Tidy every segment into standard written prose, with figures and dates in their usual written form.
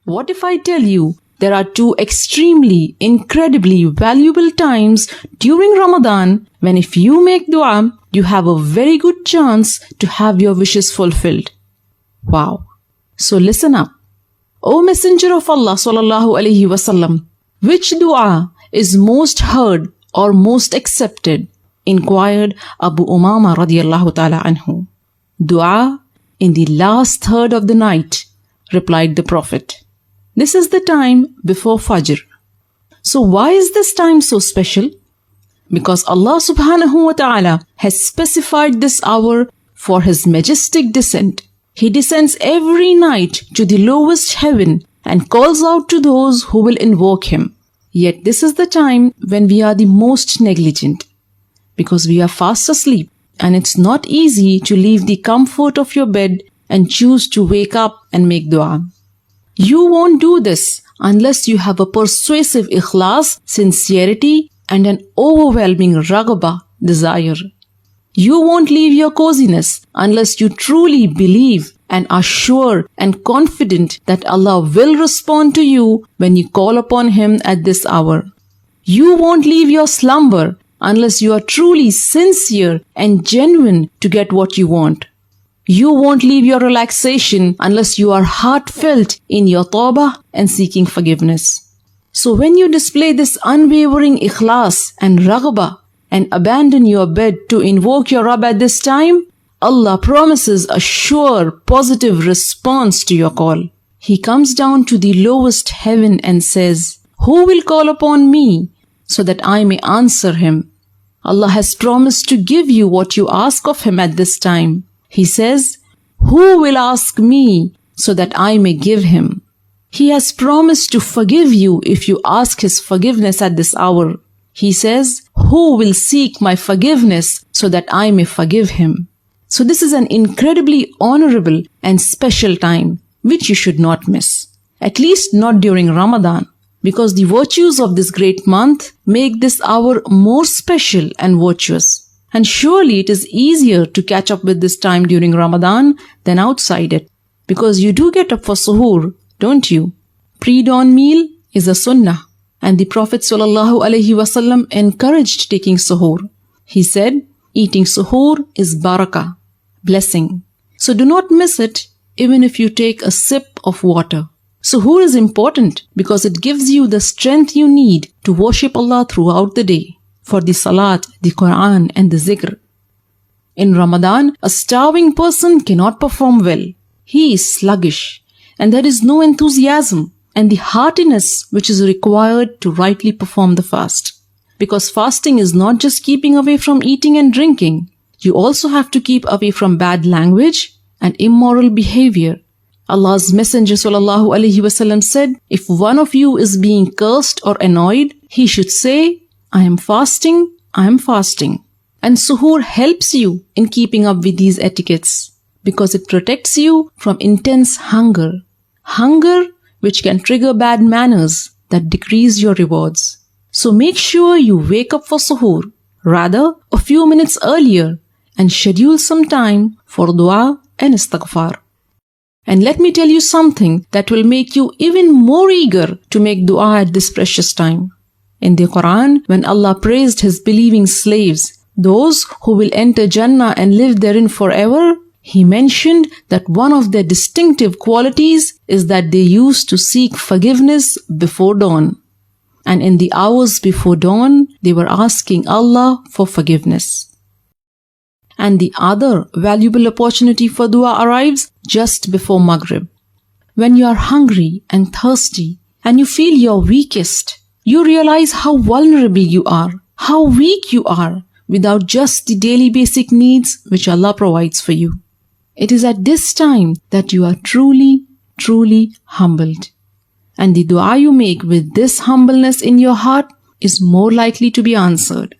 What if I tell you there are two extremely, incredibly valuable times during Ramadan when if you make dua, you have a very good chance to have your wishes fulfilled. Wow. So listen up. O Messenger of Allah sallallahu alaihi wasallam, which dua is most heard or most accepted? Inquired Abu Umama radiyallahu ta'ala anhu. Dua in the last third of the night, replied the Prophet. This is the time before Fajr. So why is this time so special? Because Allah subhanahu wa ta'ala has specified this hour for His majestic descent. He descends every night to the lowest heaven and calls out to those who will invoke Him. Yet this is the time when we are the most negligent, because we are fast asleep and it's not easy to leave the comfort of your bed and choose to wake up and make dua. You won't do this unless you have a persuasive ikhlas, sincerity, and an overwhelming raghbah, desire. You won't leave your coziness unless you truly believe and are sure and confident that Allah will respond to you when you call upon Him at this hour. You won't leave your slumber unless you are truly sincere and genuine to get what you want. You won't leave your relaxation unless you are heartfelt in your tawbah and seeking forgiveness. So when you display this unwavering ikhlas and raghbah and abandon your bed to invoke your Rabb at this time, Allah promises a sure, positive response to your call. He comes down to the lowest heaven and says, "Who will call upon me so that I may answer him?" Allah has promised to give you what you ask of Him at this time. He says, "Who will ask me so that I may give him?" He has promised to forgive you if you ask His forgiveness at this hour. He says, "Who will seek my forgiveness so that I may forgive him?" So this is an incredibly honorable and special time which you should not miss. At least not during Ramadan, because the virtues of this great month make this hour more special and virtuous. And surely it is easier to catch up with this time during Ramadan than outside it, because you do get up for suhoor, don't you? Pre-dawn meal is a sunnah, and the Prophet ﷺ encouraged taking suhoor. He said, eating suhoor is barakah, blessing. So do not miss it even if you take a sip of water. Suhoor is important because it gives you the strength you need to worship Allah throughout the day, for the salat, the Quran and the zikr. In Ramadan, a starving person cannot perform well. He is sluggish, and there is no enthusiasm and the heartiness which is required to rightly perform the fast. Because fasting is not just keeping away from eating and drinking. You also have to keep away from bad language and immoral behavior. Allah's Messenger ﷺ said, if one of you is being cursed or annoyed, he should say, "I am fasting, I am fasting." And suhoor helps you in keeping up with these etiquettes because it protects you from intense hunger. Hunger which can trigger bad manners that decrease your rewards. So make sure you wake up for suhoor, rather a few minutes earlier, and schedule some time for dua and istighfar. And let me tell you something that will make you even more eager to make dua at this precious time. In the Quran, when Allah praised His believing slaves, those who will enter Jannah and live therein forever, He mentioned that one of their distinctive qualities is that they used to seek forgiveness before dawn. And in the hours before dawn, they were asking Allah for forgiveness. And the other valuable opportunity for dua arrives just before Maghrib. When you are hungry and thirsty and you feel your weakest, you realize how vulnerable you are, how weak you are without just the daily basic needs which Allah provides for you. It is at this time that you are truly, truly humbled. And the dua you make with this humbleness in your heart is more likely to be answered.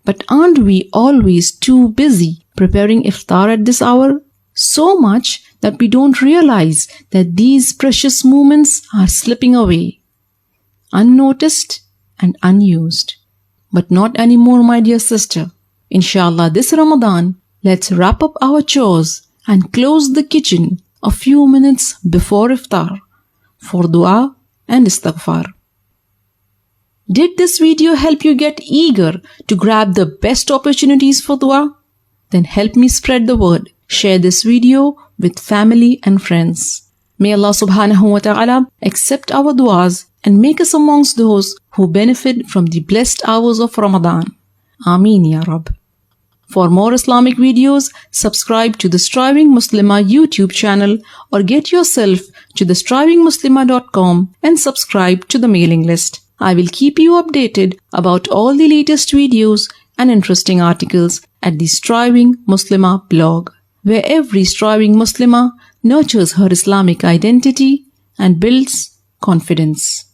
But aren't we always too busy preparing iftar at this hour? So much that we don't realize that these precious moments are slipping away, unnoticed and unused. But not anymore, my dear sister. Inshallah, this Ramadan, let's wrap up our chores and close the kitchen a few minutes before iftar for dua and istighfar. Did this video help you get eager to grab the best opportunities for dua? Then help me spread the word. Share this video with family and friends. May Allah subhanahu wa ta'ala accept our duas and make us amongst those who benefit from the blessed hours of Ramadan. Ameen Ya Rab. For more Islamic videos, subscribe to the Striving Muslimah YouTube channel or get yourself to thestrivingmuslimah.com and subscribe to the mailing list. I will keep you updated about all the latest videos and interesting articles at the Striving Muslimah blog, where every striving Muslimah nurtures her Islamic identity and builds confidence.